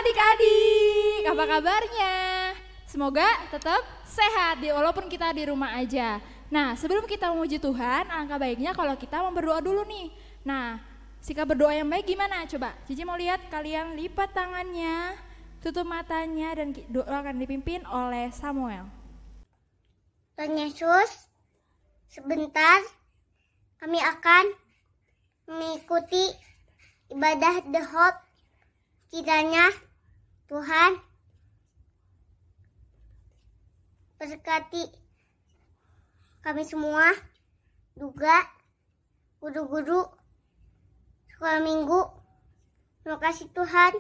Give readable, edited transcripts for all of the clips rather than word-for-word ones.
adik-adik, apa kabarnya? Semoga tetap sehat walaupun kita di rumah aja. Nah, sebelum kita memuji Tuhan, alangkah baiknya kalau kita mau berdoa dulu nih. Nah, sikap berdoa yang baik gimana? Coba, Cici mau lihat kalian lipat tangannya, tutup matanya, dan doa akan dipimpin oleh Samuel. Tuhan Yesus, sebentar kami akan mengikuti ibadah The Hope. Kiranya Tuhan berkati kami semua, juga guru-guru sekolah minggu. Terima kasih Tuhan.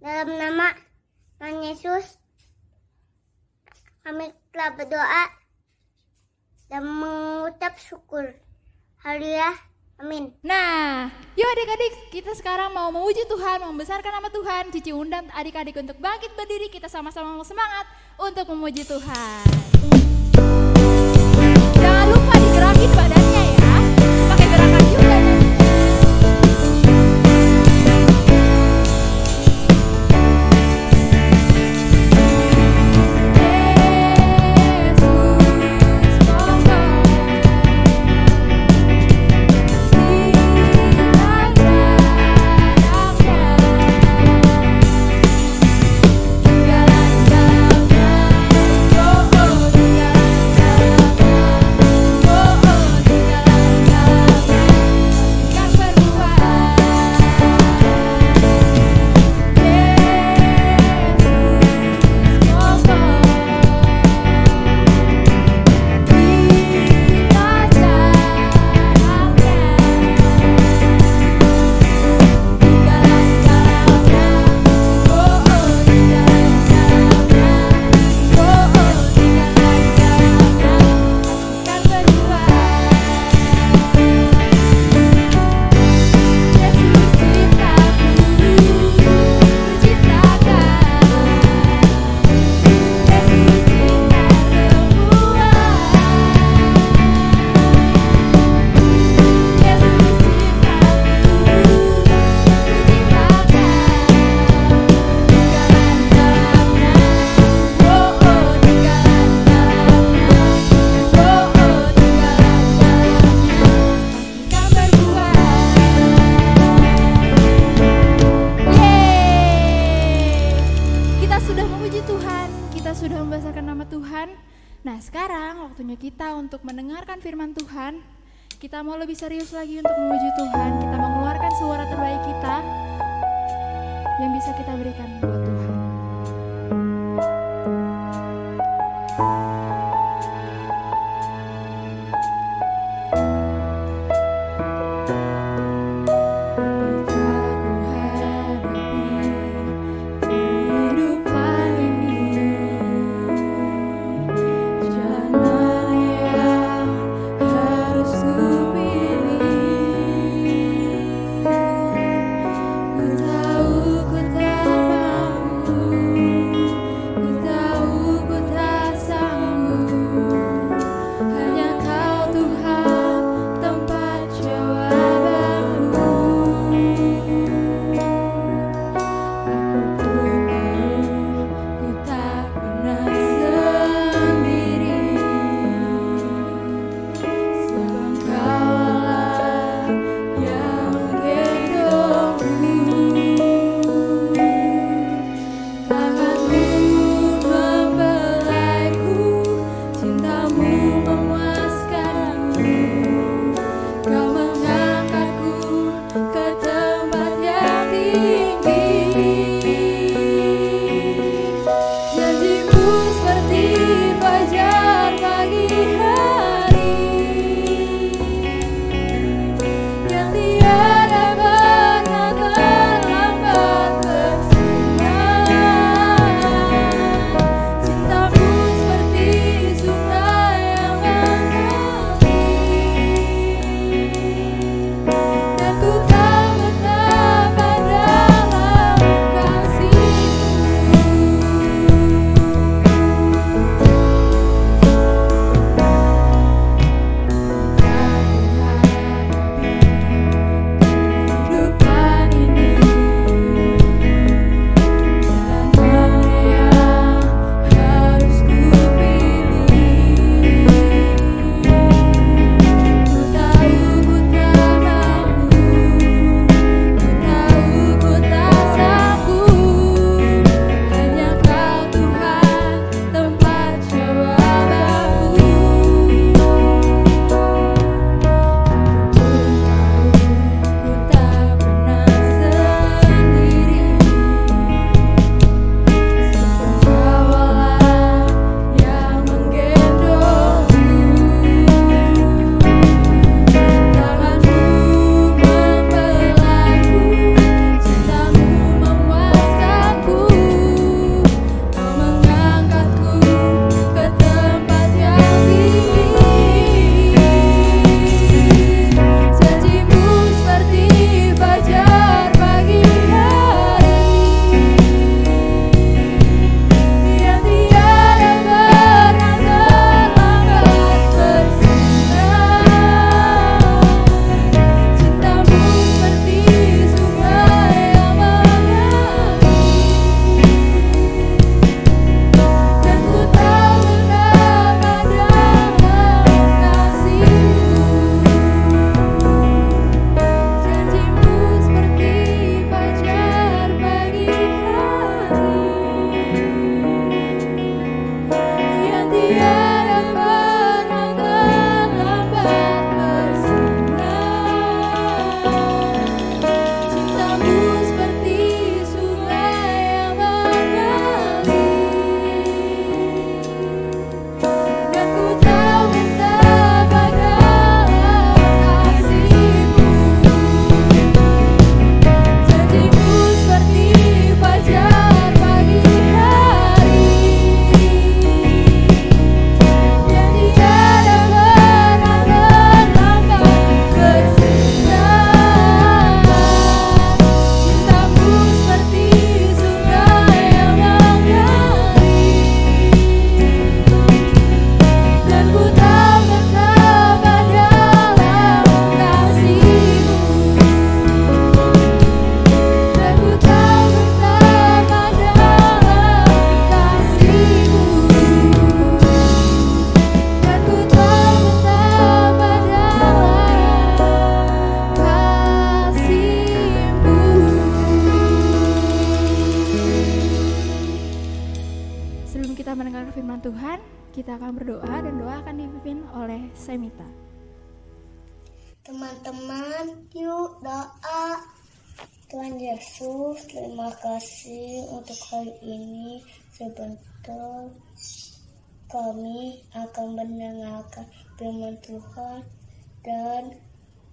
Dalam nama Tuhan Yesus kami telah berdoa dan mengucap syukur. Haleluya. Amin. Nah, yuk adik-adik, kita sekarang mau memuji Tuhan, membesarkan nama Tuhan. Cici undang adik-adik untuk bangkit berdiri, kita sama-sama semangat untuk memuji Tuhan. Jangan lupa digerakin badannya ya, pakai gerakan juga nih. Kita untuk mendengarkan firman Tuhan, kita mau lebih serius lagi untuk memuji Tuhan. Kita mengeluarkan suara terbaik kita yang bisa kita berikan buat Tuhan. kita akan berdoa dan doa akan dipimpin oleh Semita. Teman-teman, yuk doa. Tuhan Yesus, terima kasih untuk hari ini. Sebentar kami akan mendengarkan firman Tuhan dan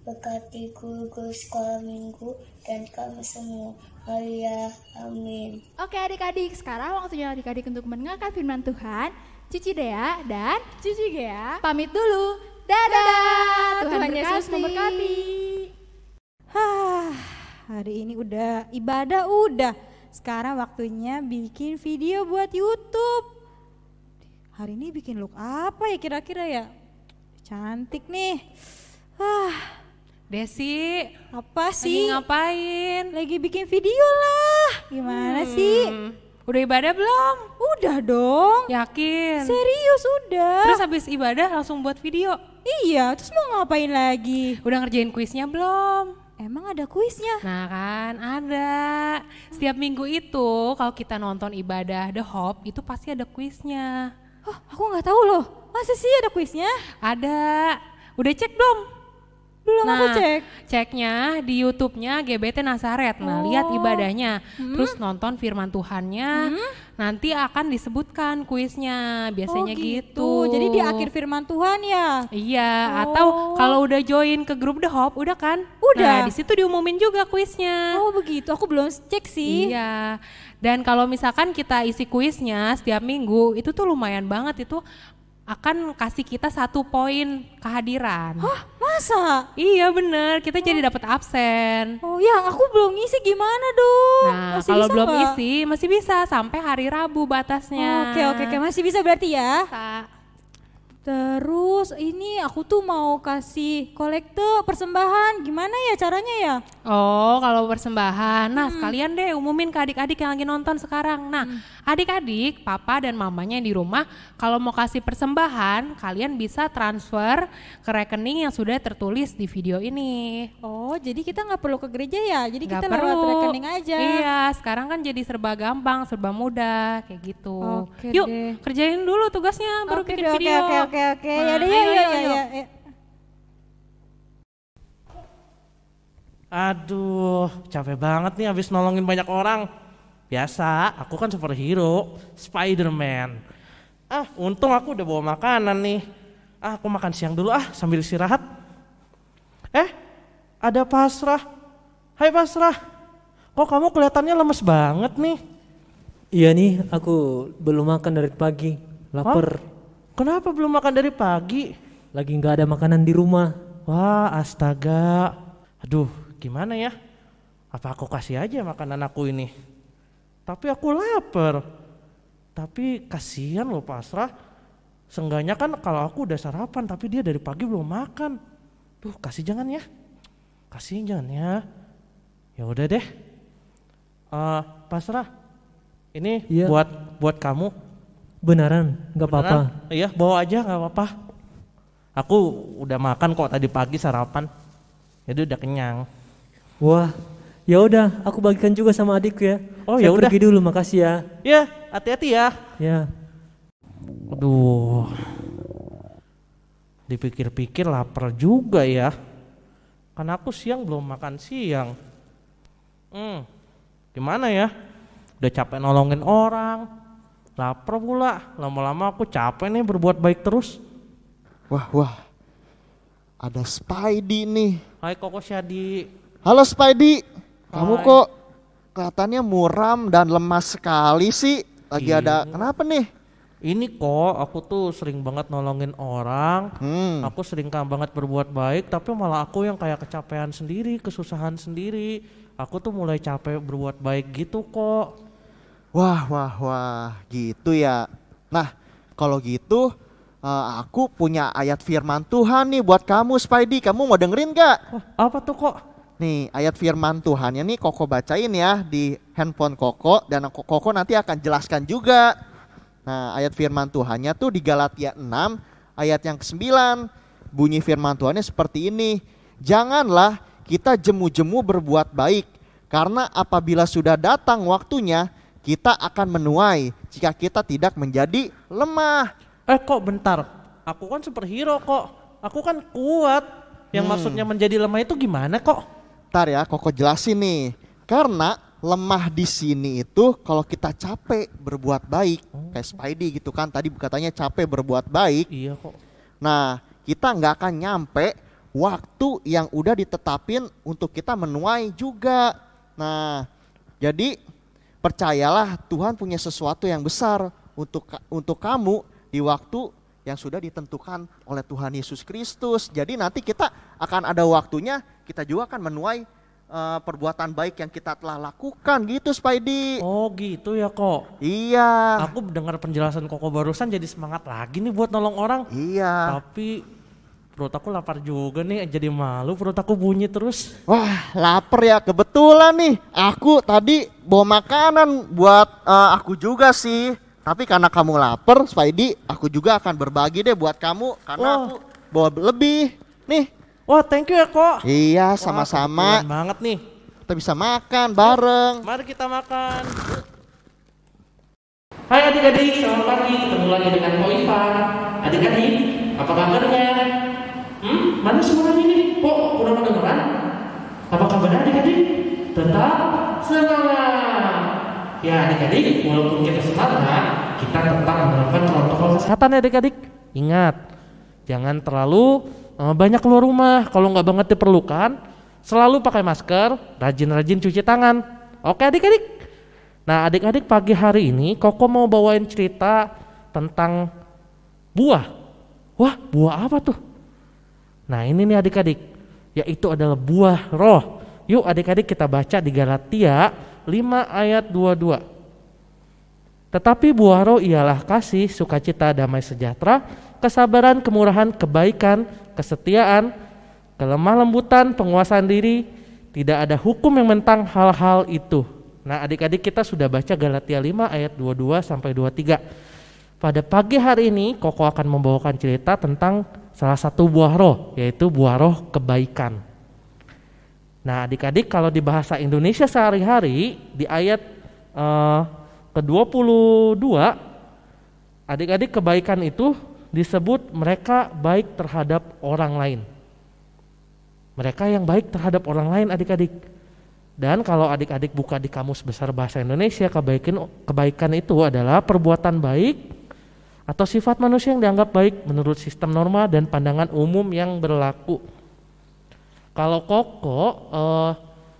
berkati guru-guru sekolah minggu dan kami semua. Haleluya, amin. Oke adik-adik, sekarang waktunya adik-adik untuk mendengarkan firman Tuhan. Cici Dea dan Cici Gea pamit dulu. Dadah. Tuhan Yesus memberkati. Hari ini udah ibadah udah. Sekarang waktunya bikin video buat YouTube. Hari ini bikin look apa ya kira-kira ya? Cantik nih. Desi, Apa sih? lagi ngapain? Lagi bikin video lah. Gimana sih? Udah ibadah belum? Udah dong. Yakin? Serius udah. Terus habis ibadah langsung buat video? Iya, terus mau ngapain lagi? Udah ngerjain kuisnya belum? Emang ada kuisnya? Nah kan ada. Setiap minggu itu kalau kita nonton ibadah The Hope itu pasti ada kuisnya. Oh, aku nggak tahu loh. Masa sih ada kuisnya? Ada. Udah cek belum? Belum aku Nah, cek. ceknya di YouTube-nya GBT Nazaret. Nah, lihat ibadahnya. Terus nonton firman Tuhannya. Nanti akan disebutkan kuisnya. Biasanya gitu. Jadi di akhir firman Tuhan ya? Iya, atau kalau udah join ke grup The Hope, udah kan? Udah. Nah, di situ diumumin juga kuisnya. Oh begitu, aku belum cek sih. Iya. Dan kalau misalkan kita isi kuisnya setiap minggu, itu tuh lumayan banget, itu akan kasih kita 1 poin kehadiran. Hah, masa? Iya bener, kita jadi dapat absen. Oh ya, aku belum ngisi gimana dong? Nah, Masih kalau bisa belum nggak? isi masih bisa sampai hari Rabu batasnya. Oke, masih bisa berarti ya. Bisa. Terus ini aku tuh mau kasih kolekte persembahan, gimana ya caranya ya? Oh, kalau persembahan. Nah, sekalian deh umumin ke adik-adik yang lagi nonton sekarang. Nah, adik-adik, papa dan mamanya yang di rumah, kalau mau kasih persembahan, kalian bisa transfer ke rekening yang sudah tertulis di video ini. Oh, jadi kita nggak perlu ke gereja ya? Jadi Nggak kita lewat rekening aja. Iya, sekarang kan jadi serba gampang, serba mudah, kayak gitu. Oke Yuk, deh. kerjain dulu tugasnya, baru Oke bikin deh, video. Oke. Nah, Yaudah, ayo. ya. Aduh, capek banget nih habis nolongin banyak orang. Biasa, aku kan superhero, Spider-Man. Untung aku udah bawa makanan nih. Aku makan siang dulu sambil istirahat. Ada Pasrah. Hai Pasrah, kok kamu kelihatannya lemes banget nih? Iya nih, aku belum makan dari pagi, lapar. Kenapa belum makan dari pagi? Lagi nggak ada makanan di rumah. Wah, astaga. Aduh, gimana ya? Apa aku kasih aja makanan aku ini? Tapi aku lapar. Tapi kasihan loh Pasrah. Seenggaknya kan kalau aku udah sarapan tapi dia dari pagi belum makan. Duh, kasih jangan ya. Kasih jangan ya. Ya udah deh. Pasrah. Ini Iya. buat kamu. Beneran, nggak apa-apa. Beneran? Iya, bawa aja nggak apa-apa. Aku udah makan kok tadi pagi sarapan. Jadi udah kenyang. Wah, ya udah, aku bagikan juga sama adikku ya. Oh, Saya ya udah. pergi dulu, makasih ya. Ya, hati-hati ya. Ya. Aduh. Dipikir-pikir lapar juga ya. Kan aku siang belum makan siang. Gimana ya? Udah capek nolongin orang. Lapar pula. Lama-lama aku capek nih berbuat baik terus. Wah, ada Spidey nih. Hai Koko Syadi. Halo Spidey, kamu Hai. kok kelihatannya muram dan lemas sekali sih. Lagi ada Iya. kenapa nih? Ini kok aku tuh sering banget nolongin orang. Aku sering banget berbuat baik, tapi malah aku yang kayak kecapean sendiri, kesusahan sendiri. Aku tuh mulai capek berbuat baik gitu kok. Wah, gitu ya. Nah, kalau gitu aku punya ayat firman Tuhan nih buat kamu Spidey. Kamu mau dengerin gak? Wah, apa tuh kok? Nih, ayat firman Tuhannya nih Koko bacain ya di handphone Koko dan Koko nanti akan jelaskan juga. Nah, ayat firman Tuhannya tuh di Galatia 6 ayat yang ke-9. Bunyi firman Tuhannya seperti ini. Janganlah kita jemu-jemu berbuat baik, karena apabila sudah datang waktunya, kita akan menuai jika kita tidak menjadi lemah. Kok bentar, aku kan superhero kok, aku kan kuat. Yang maksudnya menjadi lemah itu gimana kok? Ntar ya, Koko jelasin nih. Karena lemah di sini itu kalau kita capek berbuat baik, kayak Spidey gitu kan, tadi katanya capek berbuat baik. Iya kok. Nah, kita nggak akan nyampe waktu yang udah ditetapin untuk kita menuai juga. Nah, jadi percayalah Tuhan punya sesuatu yang besar untuk kamu di waktu yang sudah ditentukan oleh Tuhan Yesus Kristus. Jadi nanti kita akan ada waktunya, kita juga akan menuai perbuatan baik yang kita telah lakukan gitu, Spidey. Oh gitu ya kok. Iya. Aku dengar penjelasan Koko barusan jadi semangat lagi nih buat nolong orang. Iya. Tapi perut aku lapar juga nih, jadi malu perut aku bunyi terus. Wah, lapar ya. Kebetulan nih, aku tadi bawa makanan buat aku juga sih. Tapi karena kamu lapar, Spidey, aku juga akan berbagi deh buat kamu. Karena aku bawa lebih. Nih. Wah, thank you ya kok. Iya, Wah, sama-sama. kebetulan banget nih. Kita bisa makan bareng. Mari kita makan. Hai adik-adik, selamat pagi. Ketemu lagi dengan Ko Ivan. Adik-adik, apa kabarnya? Mana semuanya nih? Kok udah kedengeran? Apa kabar adik-adik? Tetap semangat. Ya adik-adik, walaupun kita semangat, kita tetap menerapkan protokol kesehatan ya adik-adik. Ingat, jangan terlalu banyak keluar rumah. Kalau nggak banget diperlukan, selalu pakai masker, rajin-rajin cuci tangan. Oke adik-adik? Nah adik-adik, pagi hari ini Koko mau bawain cerita tentang buah. Wah, buah apa tuh? Nah ini nih adik-adik, yaitu adalah buah roh. Yuk adik-adik kita baca di Galatia 5 ayat 22. Tetapi buah roh ialah kasih, sukacita, damai sejahtera, kesabaran, kemurahan, kebaikan, kesetiaan, kelemah lembutan, penguasaan diri. Tidak ada hukum yang menentang hal-hal itu. Nah adik-adik, kita sudah baca Galatia 5 ayat 22 sampai 23. Pada pagi hari ini Koko akan membawakan cerita tentang salah satu buah roh, yaitu buah roh kebaikan. Nah adik-adik, kalau di bahasa Indonesia sehari-hari di ayat ke-22, adik-adik, kebaikan itu disebut mereka baik terhadap orang lain. Mereka yang baik terhadap orang lain adik-adik. Dan kalau adik-adik buka di Kamus Besar Bahasa Indonesia, kebaikan itu adalah perbuatan baik atau sifat manusia yang dianggap baik menurut sistem norma dan pandangan umum yang berlaku. Kalau Koko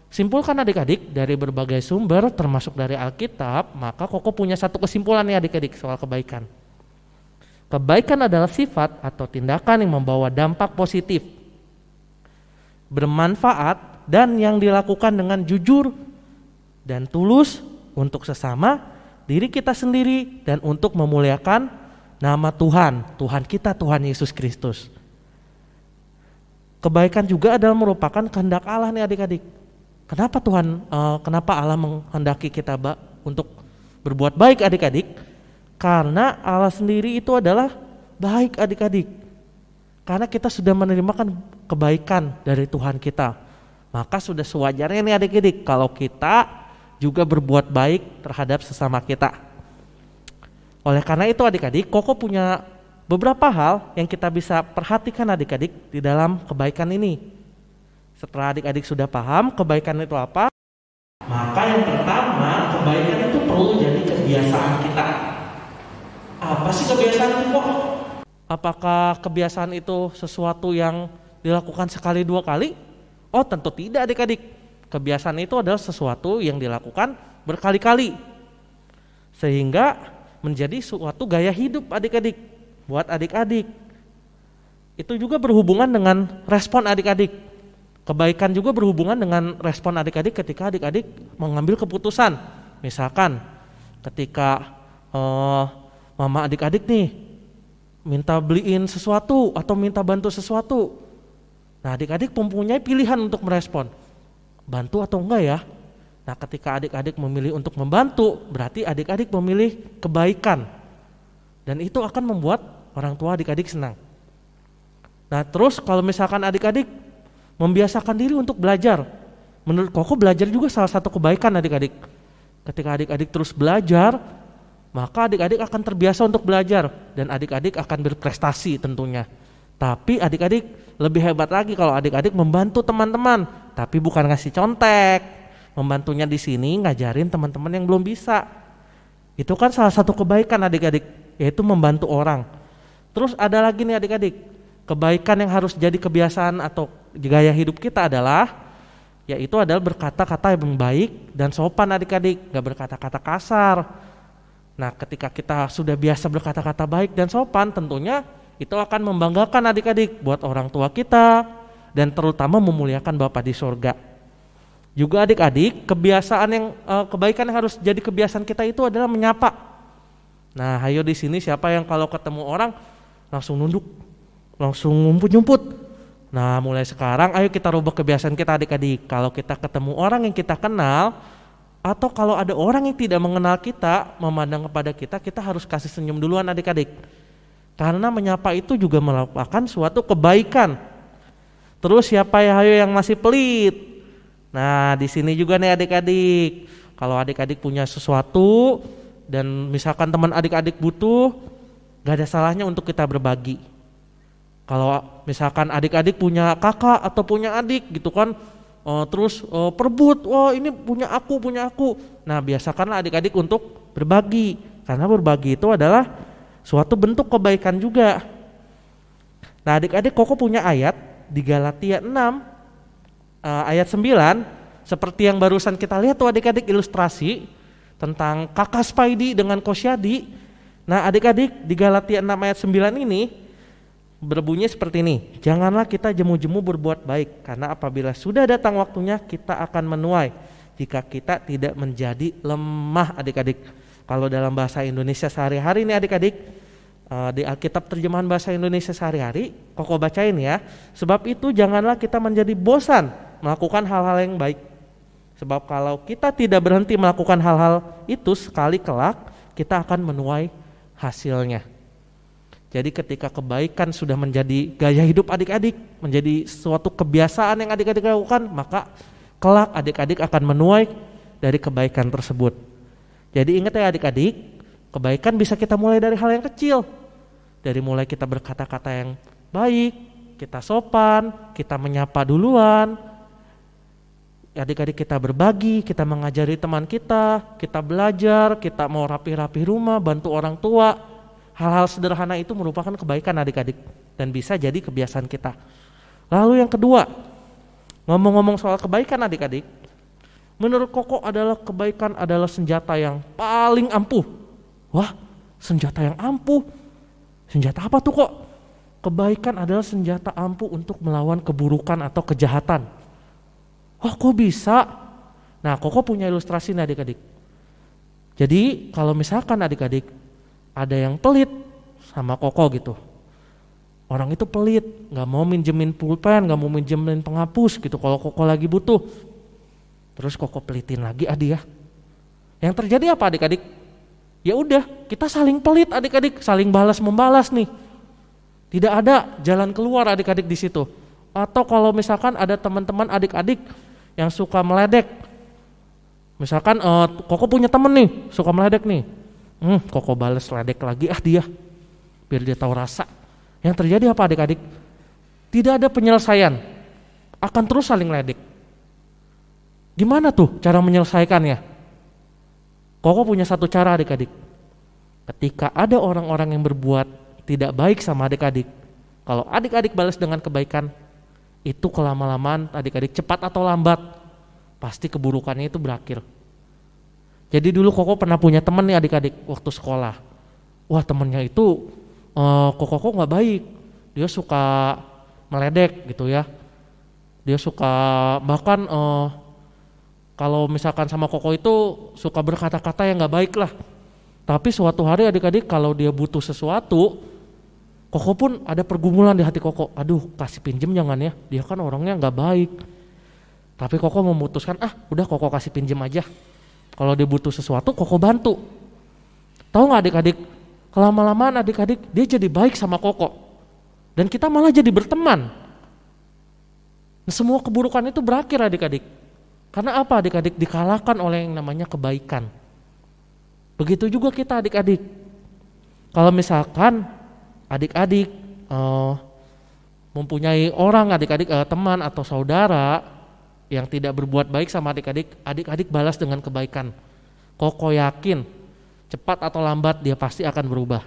simpulkan adik-adik dari berbagai sumber termasuk dari Alkitab, maka Koko punya satu kesimpulan nih adik-adik soal kebaikan. Kebaikan adalah sifat atau tindakan yang membawa dampak positif, bermanfaat, dan yang dilakukan dengan jujur dan tulus untuk sesama, diri kita sendiri, dan untuk memuliakan nama Tuhan kita, Tuhan Yesus Kristus. Kebaikan juga adalah merupakan kehendak Allah nih adik-adik. Kenapa Allah menghendaki kita untuk berbuat baik adik-adik? Karena Allah sendiri itu adalah baik adik-adik. Karena kita sudah menerima kebaikan dari Tuhan kita. Maka sudah sewajarnya nih adik-adik kalau kita juga berbuat baik terhadap sesama kita. Oleh karena itu adik-adik, Koko punya beberapa hal yang kita bisa perhatikan adik-adik di dalam kebaikan ini. Setelah adik-adik sudah paham kebaikan itu apa, maka yang pertama, kebaikan itu perlu jadi kebiasaan kita. Apa sih kebiasaan itu kok? Apakah kebiasaan itu sesuatu yang dilakukan sekali dua kali? Oh tentu tidak adik-adik. Kebiasaan itu adalah sesuatu yang dilakukan berkali-kali, sehingga menjadi suatu gaya hidup adik-adik. Buat adik-adik itu juga berhubungan dengan respon adik-adik. Kebaikan juga berhubungan dengan respon adik-adik ketika adik-adik mengambil keputusan. Misalkan ketika mama adik-adik nih minta beliin sesuatu atau minta bantu sesuatu, nah adik-adik mempunyai pilihan untuk merespon, bantu atau enggak ya. Nah ketika adik-adik memilih untuk membantu, berarti adik-adik memilih kebaikan. Dan itu akan membuat orang tua adik-adik senang. Nah terus kalau misalkan adik-adik membiasakan diri untuk belajar, menurut Koko belajar juga salah satu kebaikan adik-adik. Ketika adik-adik terus belajar, maka adik-adik akan terbiasa untuk belajar dan adik-adik akan berprestasi tentunya. Tapi adik-adik lebih hebat lagi kalau adik-adik membantu teman-teman, tapi bukan ngasih contek. Membantunya di sini ngajarin teman-teman yang belum bisa. Itu kan salah satu kebaikan adik-adik, yaitu membantu orang. Terus ada lagi nih adik-adik, kebaikan yang harus jadi kebiasaan atau gaya hidup kita adalah yaitu adalah berkata-kata yang baik dan sopan adik-adik, gak berkata-kata kasar. Nah, ketika kita sudah biasa berkata-kata baik dan sopan, tentunya itu akan membanggakan adik-adik buat orang tua kita dan terutama memuliakan Bapa di surga. Juga adik-adik, kebiasaan yang kebaikan yang harus jadi kebiasaan kita itu adalah menyapa. Nah, ayo di sini siapa yang kalau ketemu orang langsung nunduk, langsung ngumput-ngumput. Nah, mulai sekarang ayo kita rubah kebiasaan kita adik-adik. Kalau kita ketemu orang yang kita kenal atau kalau ada orang yang tidak mengenal kita, memandang kepada kita, kita harus kasih senyum duluan adik-adik. Karena menyapa itu juga merupakan suatu kebaikan. Terus siapa ya ayo yang masih pelit? Nah, di sini juga nih adik-adik. Kalau adik-adik punya sesuatu dan misalkan teman adik-adik butuh, gak ada salahnya untuk kita berbagi. Kalau misalkan adik-adik punya kakak atau punya adik gitu kan, terus perebut, wah ini punya aku. Nah, biasakanlah adik-adik untuk berbagi, karena berbagi itu adalah suatu bentuk kebaikan juga. Nah, adik-adik Koko punya ayat di Galatia 6 ayat 9, seperti yang barusan kita lihat tuh adik-adik ilustrasi tentang kakak Spaidi dengan Kosyadi. Nah, adik-adik di Galatia 6 ayat 9 ini berbunyi seperti ini, janganlah kita jemu-jemu berbuat baik, karena apabila sudah datang waktunya kita akan menuai jika kita tidak menjadi lemah adik-adik. Kalau dalam bahasa Indonesia sehari-hari nih adik-adik, di Alkitab terjemahan bahasa Indonesia sehari-hari, Koko bacain ya, sebab itu janganlah kita menjadi bosan melakukan hal-hal yang baik. Sebab kalau kita tidak berhenti melakukan hal-hal itu, sekali kelak kita akan menuai hasilnya. Jadi ketika kebaikan sudah menjadi gaya hidup adik-adik, menjadi suatu kebiasaan yang adik-adik lakukan, maka kelak adik-adik akan menuai dari kebaikan tersebut. Jadi ingat ya adik-adik, kebaikan bisa kita mulai dari hal yang kecil. Dari mulai kita berkata-kata yang baik, kita sopan, kita menyapa duluan. Adik-adik kita berbagi, kita mengajari teman kita belajar, kita mau rapi-rapi rumah, bantu orang tua. Hal-hal sederhana itu merupakan kebaikan adik-adik dan bisa jadi kebiasaan kita. Lalu yang kedua, ngomong-ngomong soal kebaikan adik-adik, menurut Koko adalah kebaikan adalah senjata yang paling ampuh. Wah, senjata yang ampuh? Senjata apa tuh kok? Kebaikan adalah senjata ampuh untuk melawan keburukan atau kejahatan. Wah, kok bisa? Nah, Koko punya ilustrasi nih adik-adik. Jadi kalau misalkan adik-adik ada yang pelit sama Koko gitu, orang itu pelit, gak mau minjemin pulpen, gak mau minjemin penghapus gitu kalau Koko lagi butuh. Terus Koko pelitin lagi dia. Yang terjadi apa adik-adik? Ya udah, kita saling pelit adik-adik, saling balas membalas nih. Tidak ada jalan keluar adik-adik di situ. Atau kalau misalkan ada teman-teman adik-adik yang suka meledek, misalkan Koko punya temen nih suka meledek nih, Koko balas ledek lagi dia, biar dia tahu rasa. Yang terjadi apa adik-adik? Tidak ada penyelesaian, akan terus saling ledek. Gimana tuh cara menyelesaikannya? Koko punya satu cara adik-adik. Ketika ada orang-orang yang berbuat tidak baik sama adik-adik, kalau adik-adik balas dengan kebaikan, itu kelama-lamaan adik-adik cepat atau lambat pasti keburukannya itu berakhir. Jadi dulu Koko pernah punya teman nih adik-adik waktu sekolah. Wah, temennya itu Koko nggak baik. Dia suka meledek gitu ya. Dia suka bahkan kalau misalkan sama Koko itu suka berkata-kata yang nggak baik lah. Tapi suatu hari adik-adik kalau dia butuh sesuatu, Koko pun ada pergumulan di hati Koko. Aduh, kasih pinjem jangan ya. Dia kan orangnya nggak baik. Tapi Koko memutuskan, udah Koko kasih pinjem aja. Kalau dia butuh sesuatu, Koko bantu. Tahu nggak adik-adik? Lama-lamaan adik-adik dia jadi baik sama Koko. Dan kita malah jadi berteman. Nah, semua keburukan itu berakhir adik-adik. Karena apa adik-adik? Dikalahkan oleh yang namanya kebaikan. Begitu juga kita adik-adik. Kalau misalkan adik-adik mempunyai orang adik-adik teman atau saudara yang tidak berbuat baik sama adik-adik, adik-adik balas dengan kebaikan. Koko yakin cepat atau lambat dia pasti akan berubah.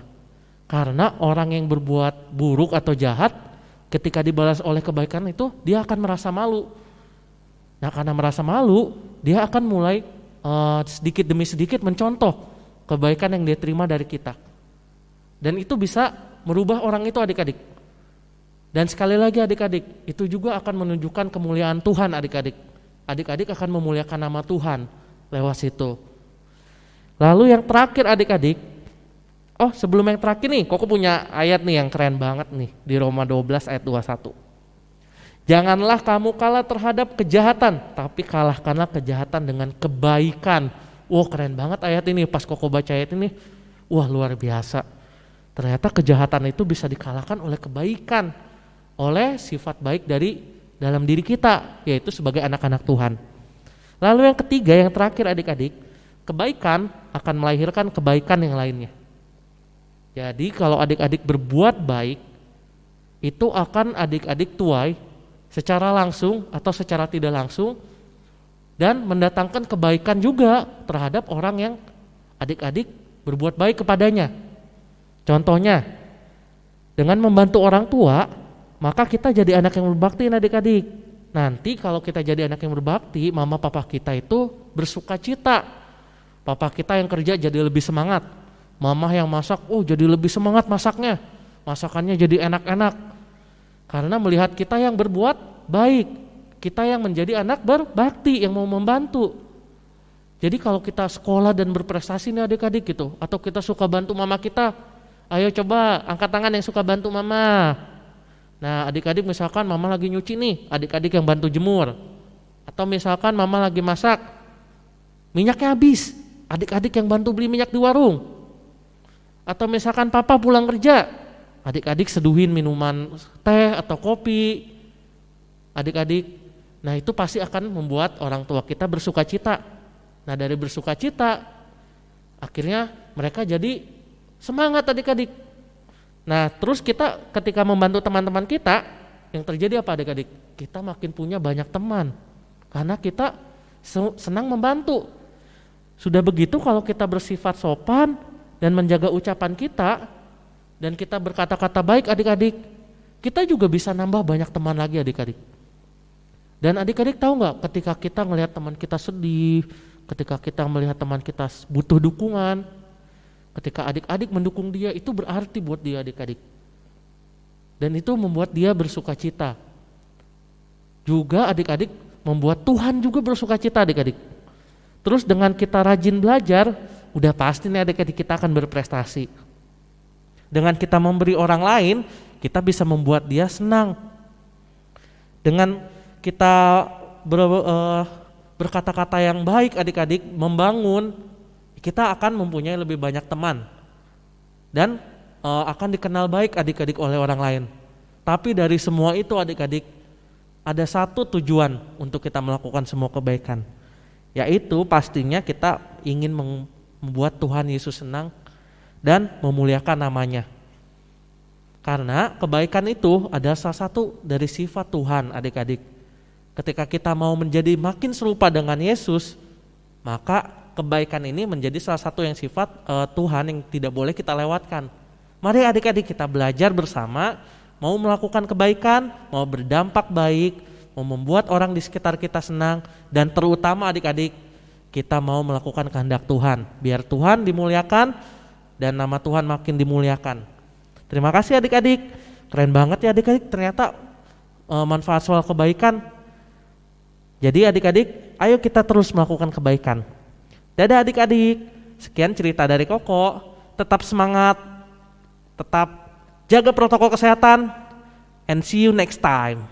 Karena orang yang berbuat buruk atau jahat ketika dibalas oleh kebaikan itu dia akan merasa malu. Nah, karena merasa malu, dia akan mulai sedikit demi sedikit mencontoh kebaikan yang dia terima dari kita. Dan itu bisa merubah orang itu adik-adik. Dan sekali lagi adik-adik, itu juga akan menunjukkan kemuliaan Tuhan adik-adik. Adik-adik akan memuliakan nama Tuhan lewat situ. Lalu yang terakhir adik-adik, sebelum yang terakhir nih, Koko punya ayat nih yang keren banget nih di Roma 12 ayat 21. Janganlah kamu kalah terhadap kejahatan, tapi kalahkanlah kejahatan dengan kebaikan. Wah, keren banget ayat ini. Pas Koko baca ayat ini, wah luar biasa. Ternyata kejahatan itu bisa dikalahkan oleh kebaikan, oleh sifat baik dari dalam diri kita, yaitu sebagai anak-anak Tuhan. Lalu yang ketiga, yang terakhir adik-adik, kebaikan akan melahirkan kebaikan yang lainnya. Jadi kalau adik-adik berbuat baik, itu akan adik-adik tuai secara langsung atau secara tidak langsung dan mendatangkan kebaikan juga terhadap orang yang adik-adik berbuat baik kepadanya. Contohnya, dengan membantu orang tua, maka kita jadi anak yang berbakti adik-adik. Nanti kalau kita jadi anak yang berbakti, mama papa kita itu bersuka cita. Papa kita yang kerja jadi lebih semangat. Mama yang masak, jadi lebih semangat masaknya. Masakannya jadi enak-enak. Karena melihat kita yang berbuat baik. Kita yang menjadi anak berbakti, yang mau membantu. Jadi kalau kita sekolah dan berprestasi nih adik-adik gitu, atau kita suka bantu mama kita, ayo coba angkat tangan yang suka bantu mama. Nah adik-adik misalkan mama lagi nyuci nih, adik-adik yang bantu jemur. Atau misalkan mama lagi masak, minyaknya habis, adik-adik yang bantu beli minyak di warung. Atau misalkan papa pulang kerja, adik-adik seduhin minuman teh atau kopi. Adik-adik, nah itu pasti akan membuat orang tua kita bersuka cita. Nah dari bersuka cita, akhirnya mereka jadi semangat adik-adik. Nah terus kita ketika membantu teman-teman kita, yang terjadi apa adik-adik? Kita makin punya banyak teman, karena kita senang membantu. Sudah begitu kalau kita bersifat sopan dan menjaga ucapan kita, dan kita berkata-kata baik adik-adik, kita juga bisa nambah banyak teman lagi adik-adik. Dan adik-adik tahu nggak, ketika kita melihat teman kita sedih, ketika kita melihat teman kita butuh dukungan, ketika adik-adik mendukung dia, itu berarti buat dia adik-adik. Dan itu membuat dia bersuka cita. Juga adik-adik membuat Tuhan juga bersuka cita adik-adik. Terus dengan kita rajin belajar, udah pasti nih adik-adik kita akan berprestasi. Dengan kita memberi orang lain, kita bisa membuat dia senang. Dengan kita berkata-kata yang baik adik-adik, membangun, kita akan mempunyai lebih banyak teman dan akan dikenal baik adik-adik oleh orang lain. Tapi dari semua itu adik-adik, ada satu tujuan untuk kita melakukan semua kebaikan, yaitu pastinya kita ingin membuat Tuhan Yesus senang dan memuliakan namanya. Karena kebaikan itu adalah salah satu dari sifat Tuhan adik-adik. Ketika kita mau menjadi makin serupa dengan Yesus, maka kebaikan ini menjadi salah satu yang sifat Tuhan yang tidak boleh kita lewatkan. Mari adik-adik kita belajar bersama, mau melakukan kebaikan, mau berdampak baik, mau membuat orang di sekitar kita senang, dan terutama adik-adik, kita mau melakukan kehendak Tuhan, biar Tuhan dimuliakan dan nama Tuhan makin dimuliakan. Terima kasih adik-adik, keren banget ya adik-adik, ternyata manfaat soal kebaikan. Jadi adik-adik, ayo kita terus melakukan kebaikan. Dadah adik-adik, sekian cerita dari Koko. Tetap semangat, tetap jaga protokol kesehatan, and see you next time.